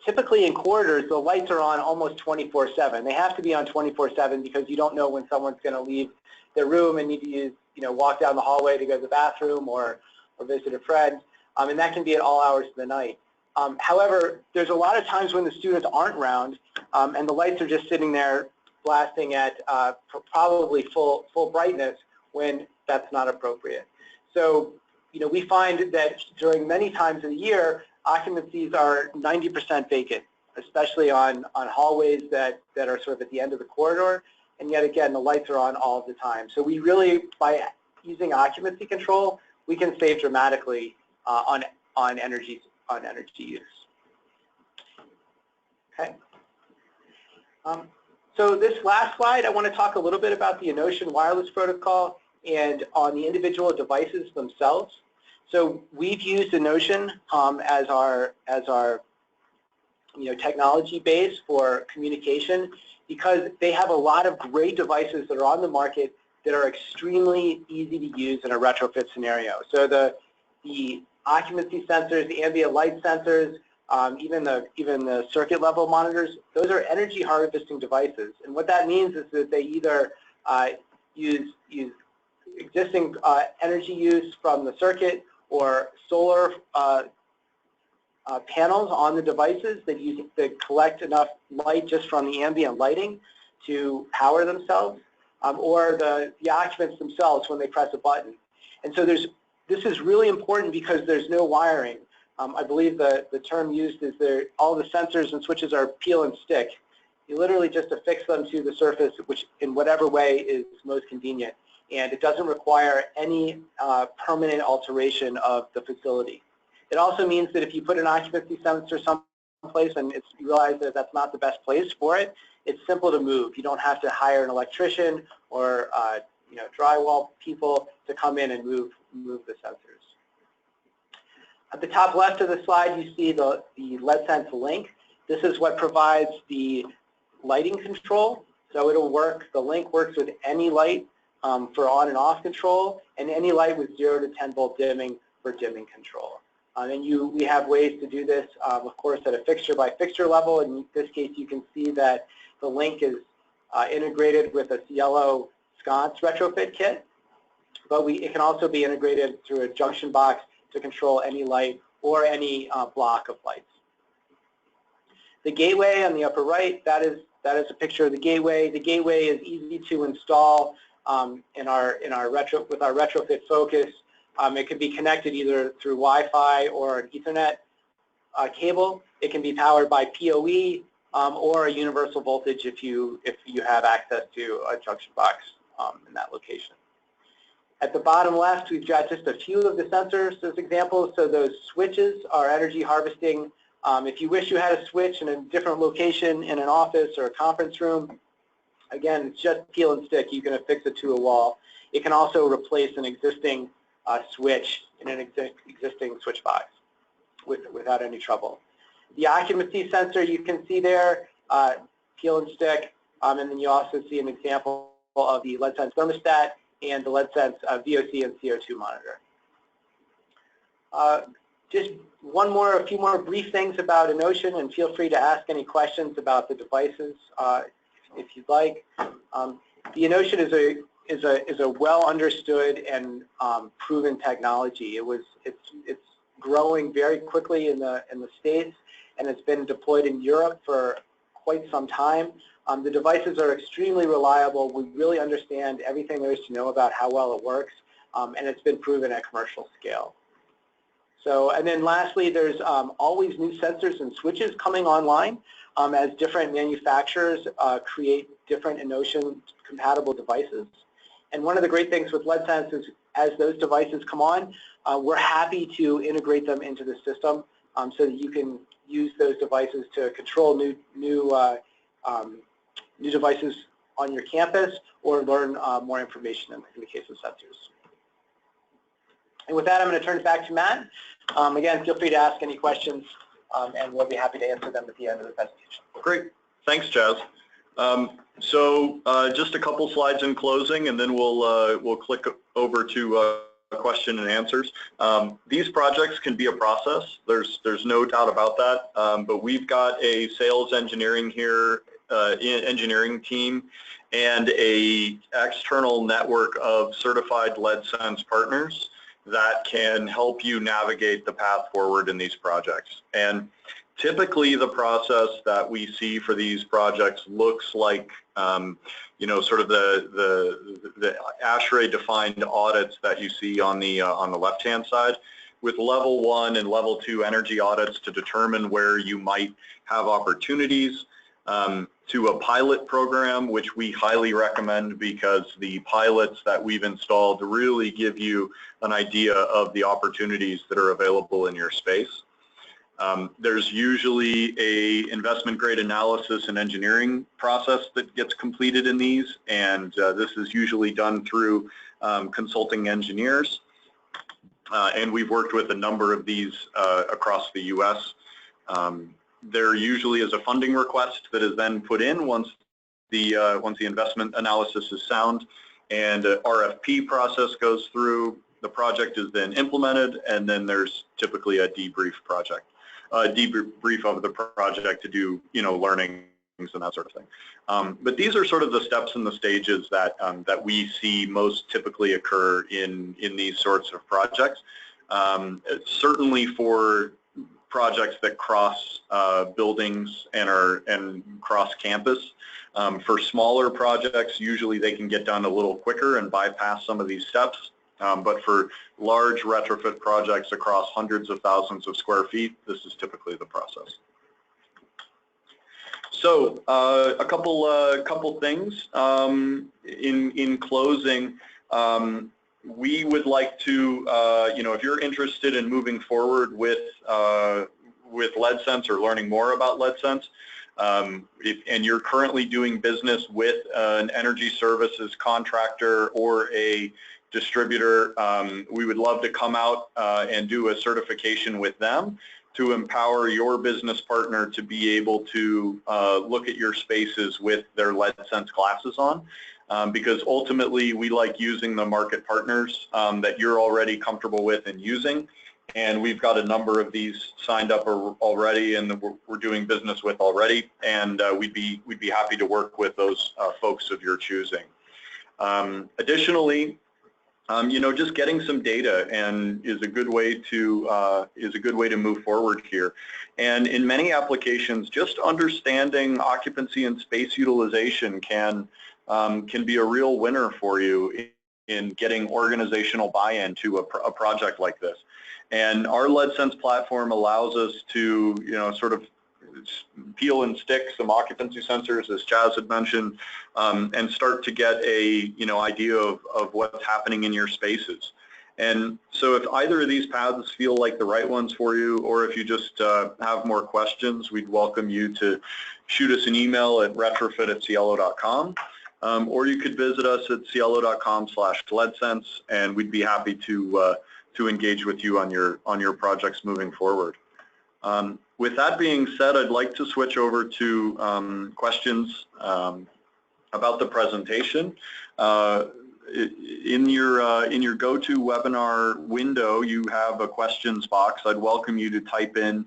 typically in corridors, the lights are on almost 24/7. They have to be on 24/7 because you don't know when someone's going to leave their room and need to use, walk down the hallway to go to the bathroom or visit a friend, and that can be at all hours of the night. However, there's a lot of times when the students aren't around, and the lights are just sitting there blasting at probably full brightness when that's not appropriate. So, we find that during many times of the year, occupancies are 90% vacant, especially on hallways that are sort of at the end of the corridor, and yet again, the lights are on all of the time. So we really, by using occupancy control, we can save dramatically on energy use. Okay. So this last slide, I want to talk a little bit about the Enotion wireless protocol and on the individual devices themselves. So we've used Enotion as our technology base for communication because they have a lot of great devices that are on the market that are extremely easy to use in a retrofit scenario. So the occupancy sensors, the ambient light sensors, even the circuit level monitors, those are energy harvesting devices. And what that means is that they either use existing energy use from the circuit or solar panels on the devices that collect enough light just from the ambient lighting to power themselves, or the occupants themselves when they press a button. And so this is really important because there's no wiring. I believe the term used is all the sensors and switches are peel and stick. You literally just affix them to the surface, which in whatever way is most convenient. And it doesn't require any permanent alteration of the facility. It also means that if you put an occupancy sensor someplace and you realize that that's not the best place for it, it's simple to move. You don't have to hire an electrician or drywall people to come in and move the sensors. At the top left of the slide, you see the LEDSENSE link. This is what provides the lighting control. So it'll work. The link works with any light for on and off control, and any light with 0 to 10 volt dimming for dimming control. And we have ways to do this, of course, at a fixture by fixture level. In this case, you can see that the link is integrated with a Cielo sconce retrofit kit, but it can also be integrated through a junction box to control any light or any block of lights. The gateway on the upper right, that is a picture of the gateway. The gateway is easy to install with our retrofit focus. It can be connected either through Wi-Fi or an Ethernet cable. It can be powered by PoE or a universal voltage if you have access to a junction box in that location. At the bottom left, we've got just a few of the sensors as examples. So those switches are energy harvesting. If you wish you had a switch in a different location in an office or a conference room, again, it's just peel and stick. You can affix it to a wall. It can also replace an existing switch in an existing switch box without any trouble. The occupancy sensor you can see there, peel and stick, and then you also see an example of the LEDSENSE thermostat and the LEDSENSE VOC and CO2 monitor. Just a few more brief things about Enocean, and feel free to ask any questions about the devices if you'd like. The Enocean is a well understood and proven technology. It's growing very quickly in the States, and it's been deployed in Europe for quite some time. The devices are extremely reliable. We really understand everything there is to know about how well it works, and it's been proven at commercial scale. So, and then lastly, there's always new sensors and switches coming online as different manufacturers create different Enocean compatible devices. And one of the great things with LEDSENSE is as those devices come on, we're happy to integrate them into the system so that you can use those devices to control new devices on your campus or learn more information in the case of sensors. And with that, I'm going to turn it back to Matt. Again, feel free to ask any questions, and we'll be happy to answer them at the end of the presentation. Great. Thanks, Chaz. Just a couple slides in closing, and then we'll click over to question and answers. These projects can be a process. There's no doubt about that. But we've got a sales engineering here, engineering team, and a external network of certified LEDSENSE partners that can help you navigate the path forward in these projects. And typically the process that we see for these projects looks like, sort of the ASHRAE defined audits that you see on the left-hand side, with level 1 and level 2 energy audits to determine where you might have opportunities, to a pilot program, which we highly recommend because the pilots that we've installed really give you an idea of the opportunities that are available in your space. There's usually a investment grade analysis and engineering process that gets completed in these, and this is usually done through consulting engineers. And we've worked with a number of these across the U.S. There usually is a funding request that is then put in once the investment analysis is sound, and an RFP process goes through. The project is then implemented, and then there's typically a debrief of the project to do, learnings and that sort of thing. But these are sort of the steps and the stages that that we see most typically occur in these sorts of projects. Certainly for projects that cross buildings and cross campus. For smaller projects, usually they can get done a little quicker and bypass some of these steps. But for large retrofit projects across hundreds of thousands of square feet, this is typically the process. So a couple things in closing. We would like to, if you're interested in moving forward with LEDSENSE or learning more about LEDSENSE, and you're currently doing business with an energy services contractor or a distributor, we would love to come out and do a certification with them to empower your business partner to be able to look at your spaces with their LEDSENSE glasses on. Because ultimately we like using the market partners that you're already comfortable with and using, and we've got a number of these signed up already and we're doing business with already, and we'd be happy to work with those folks of your choosing. Additionally, just getting some data is a good way to move forward here. And in many applications, just understanding occupancy and space utilization can be a real winner for you in getting organizational buy-in to a project like this. And our LEDSENSE platform allows us to, sort of peel and stick some occupancy sensors, as Chaz had mentioned, and start to get a, idea of what's happening in your spaces. And so if either of these paths feel like the right ones for you, or if you just have more questions, we'd welcome you to shoot us an email at retrofit@sielo.com. or you could visit us at cielo.com/LEDSENSE, and we'd be happy to engage with you on your projects moving forward. With that being said, I'd like to switch over to questions about the presentation. In your GoToWebinar window, you have a questions box. I'd welcome you to type in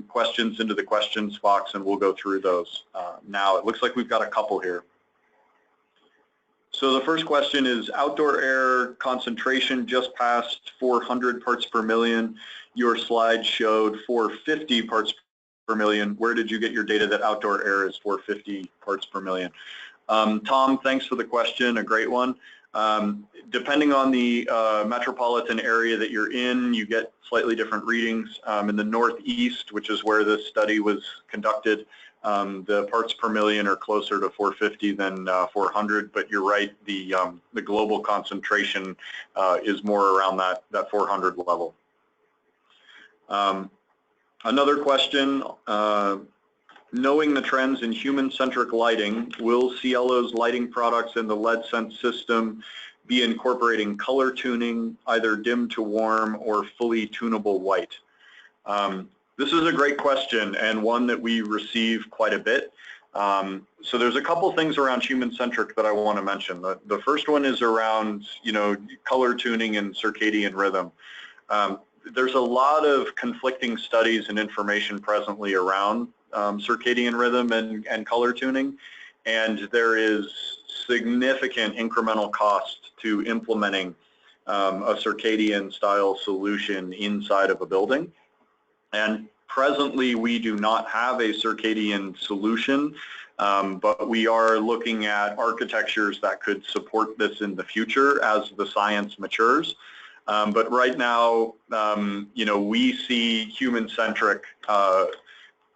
questions into the questions box, and we'll go through those now. It looks like we've got a couple here. So the first question is, outdoor air concentration just passed 400 parts per million. Your slide showed 450 parts per million. Where did you get your data that outdoor air is 450 parts per million? Tom, thanks for the question, a great one. Depending on the metropolitan area that you're in, you get slightly different readings. In the Northeast, which is where this study was conducted, the parts per million are closer to 450 than 400, but you're right, the global concentration is more around that 400 level. Another question, knowing the trends in human-centric lighting, will Cielo's lighting products in the LEDSENSE system be incorporating color tuning, either dim to warm or fully tunable white? This is a great question, and one that we receive quite a bit. So there's a couple things around human-centric that I want to mention. The first one is around, color tuning and circadian rhythm. There's a lot of conflicting studies and information presently around circadian rhythm and color tuning, and there is significant incremental cost to implementing a circadian style solution inside of a building. And presently we do not have a circadian solution, but we are looking at architectures that could support this in the future as the science matures. But right now, we see human-centric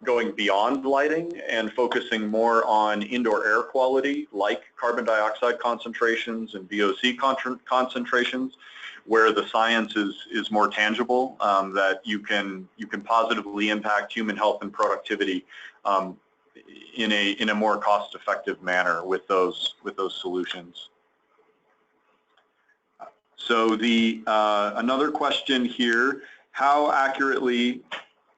going beyond lighting and focusing more on indoor air quality, like carbon dioxide concentrations and VOC concentrations, where the science is more tangible, that you can positively impact human health and productivity in a more cost-effective manner with those solutions. So another question here, how accurately,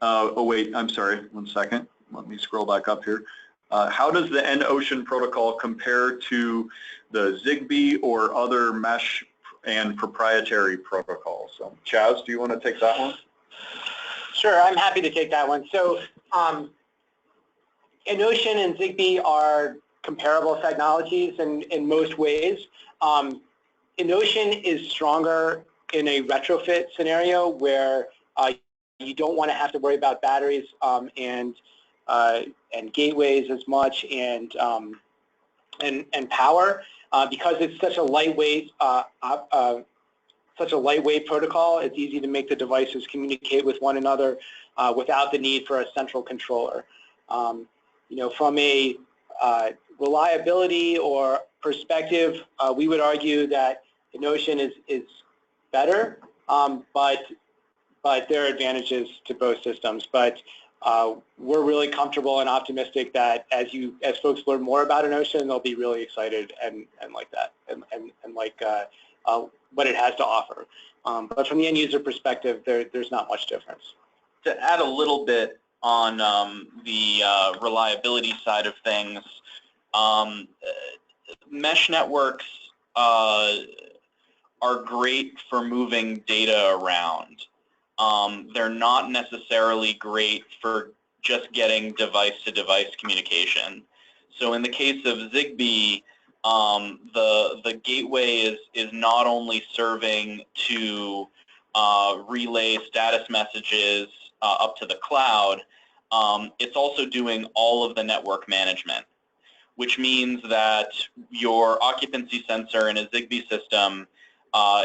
oh wait, I'm sorry, one second, let me scroll back up here. How does the N-Ocean protocol compare to the Zigbee or other mesh and proprietary protocols? So Chaz, do you want to take that one? Sure, I'm happy to take that one. So N-Ocean and Zigbee are comparable technologies in most ways. N-Ocean is stronger in a retrofit scenario where you don't want to have to worry about batteries and gateways as much and power because it's such a lightweight protocol. It's easy to make the devices communicate with one another without the need for a central controller. From a reliability or perspective, we would argue that N-Ocean is better, but there are advantages to both systems. But we're really comfortable and optimistic that as folks learn more about N-Ocean, they'll be really excited and like that and like what it has to offer. But from the end user perspective, there's not much difference. To add a little bit on the reliability side of things, mesh networks are great for moving data around. They're not necessarily great for just getting device-to-device communication. So in the case of Zigbee, the gateway is not only serving to relay status messages up to the cloud, it's also doing all of the network management, which means that your occupancy sensor in a Zigbee system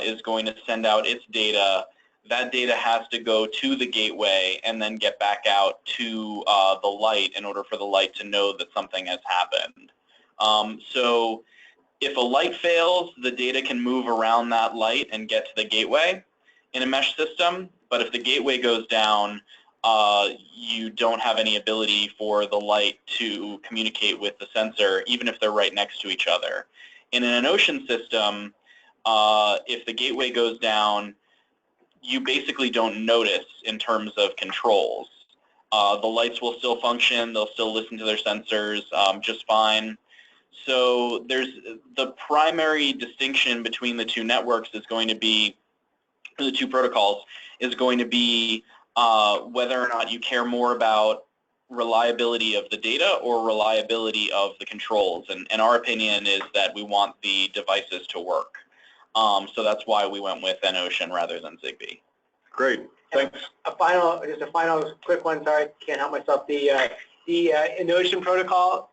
is going to send out its data. That data has to go to the gateway and then get back out to the light in order for the light to know that something has happened. So if a light fails, the data can move around that light and get to the gateway in a mesh system. But if the gateway goes down, you don't have any ability for the light to communicate with the sensor, even if they're right next to each other. In an ocean system, if the gateway goes down, you basically don't notice in terms of controls. The lights will still function, they'll still listen to their sensors just fine. So there's the primary distinction between the two networks is going to be, the two protocols, is going to be whether or not you care more about reliability of the data or reliability of the controls. And our opinion is that we want the devices to work. So that's why we went with Ocean rather than Zigbee. Great, thanks. Just a final quick one. Sorry, can't help myself. The Ocean protocol,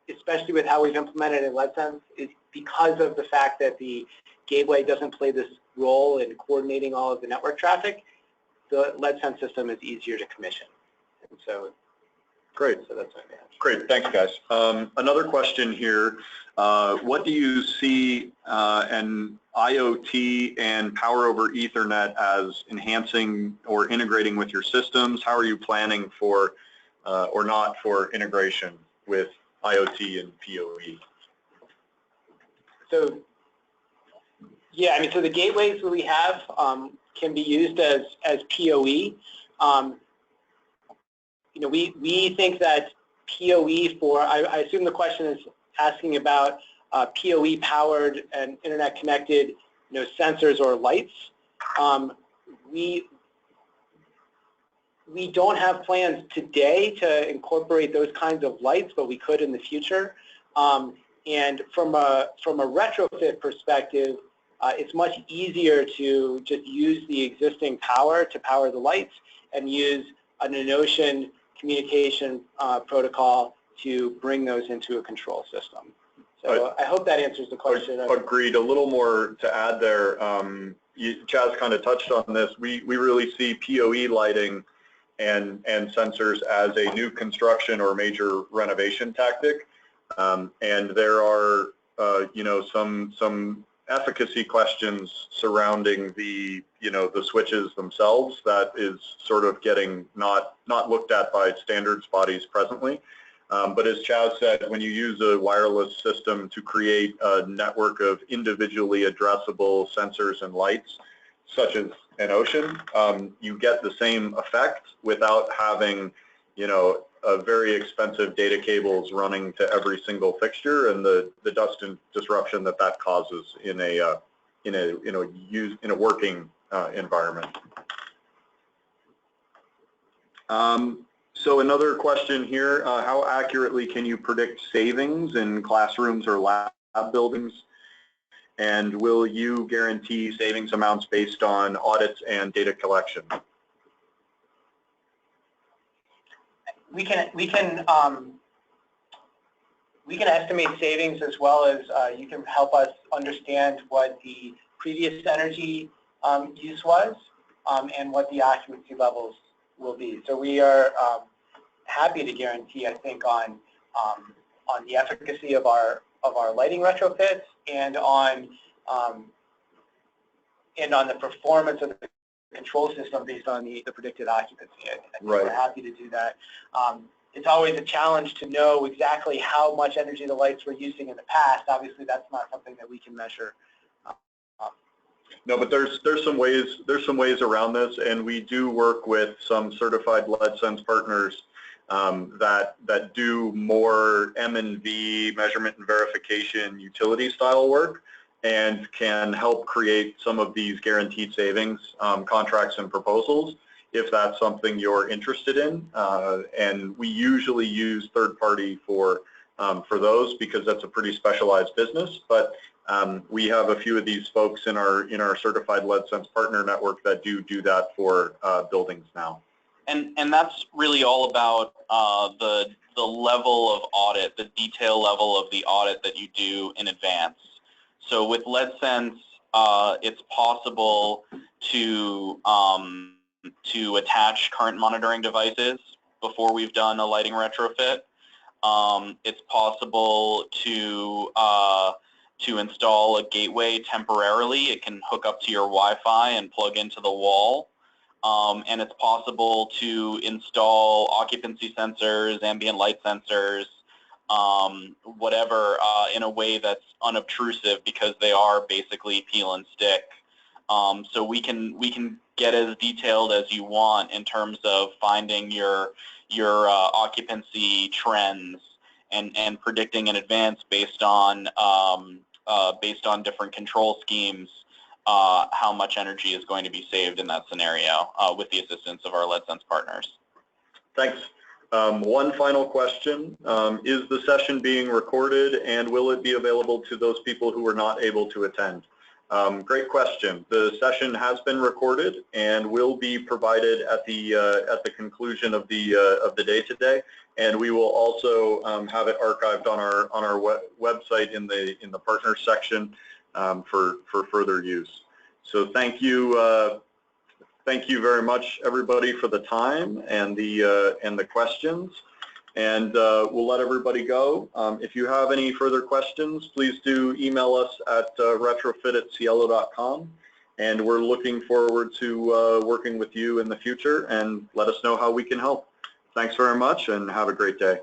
especially with how we've implemented it in LEDSENSE, is because of the fact that the gateway doesn't play this role in coordinating all of the network traffic. The LEDSENSE system is easier to commission. And so, great. So that's my answer. Great, thanks, guys. Another question here. What do you see an IoT and power over Ethernet as enhancing or integrating with your systems? How are you planning for or not for integration with IoT and PoE? So, yeah, I mean, so the gateways that we have can be used as PoE. You know, we think that PoE for, I assume the question is asking about PoE powered and internet connected, sensors or lights. We don't have plans today to incorporate those kinds of lights, but we could in the future. And from a retrofit perspective, it's much easier to just use the existing power to power the lights and use an Ocean communication protocol to bring those into a control system. So I hope that answers the question. Agreed. A little more to add there. Chaz kind of touched on this. We really see PoE lighting and sensors as a new construction or major renovation tactic. And there are, some efficacy questions surrounding the switches themselves that is sort of getting not looked at by standards bodies presently. But as Chaz said, when you use a wireless system to create a network of individually addressable sensors and lights, such as an Ocean, you get the same effect without having, a very expensive data cables running to every single fixture and the dust and disruption that causes in a working environment. So another question here, how accurately can you predict savings in classrooms or lab buildings? And will you guarantee savings amounts based on audits and data collection? We can estimate savings as well as you can help us understand what the previous energy use was and what the occupancy levels will be. So we are happy to guarantee, I think, on the efficacy of our lighting retrofits and on the performance of the control system based on the predicted occupancy. I think right. We're happy to do that. It's always a challenge to know exactly how much energy the lights were using in the past. Obviously, that's not something that we can measure. No, but there's some ways around this, and we do work with some certified LEDSENSE partners that do more M&V, measurement and verification, utility style work, and can help create some of these guaranteed savings contracts and proposals if that's something you're interested in. And we usually use third party for those because that's a pretty specialized business. But we have a few of these folks in our certified LEDSENSE partner network that do that for buildings now. And that's really all about the level of audit, the detail level of the audit that you do in advance. So with LEDSENSE, it's possible to attach current monitoring devices before we've done a lighting retrofit. It's possible to install a gateway temporarily. It can hook up to your Wi-Fi and plug into the wall. and it's possible to install occupancy sensors, ambient light sensors, whatever, in a way that's unobtrusive because they are basically peel and stick. So we can get as detailed as you want in terms of finding your occupancy trends and predicting in advance based on different control schemes how much energy is going to be saved in that scenario with the assistance of our LEDSENSE partners. Thanks. One final question. Is the session being recorded, and will it be available to those people who were not able to attend? Great question. The session has been recorded and will be provided at the conclusion of the day today, and we will also have it archived on our website in the partners section for further use. So thank you very much, everybody, for the time and the questions. And we'll let everybody go. If you have any further questions, please do email us at retrofit@cielo.com. And we're looking forward to working with you in the future, and let us know how we can help. Thanks very much, and have a great day.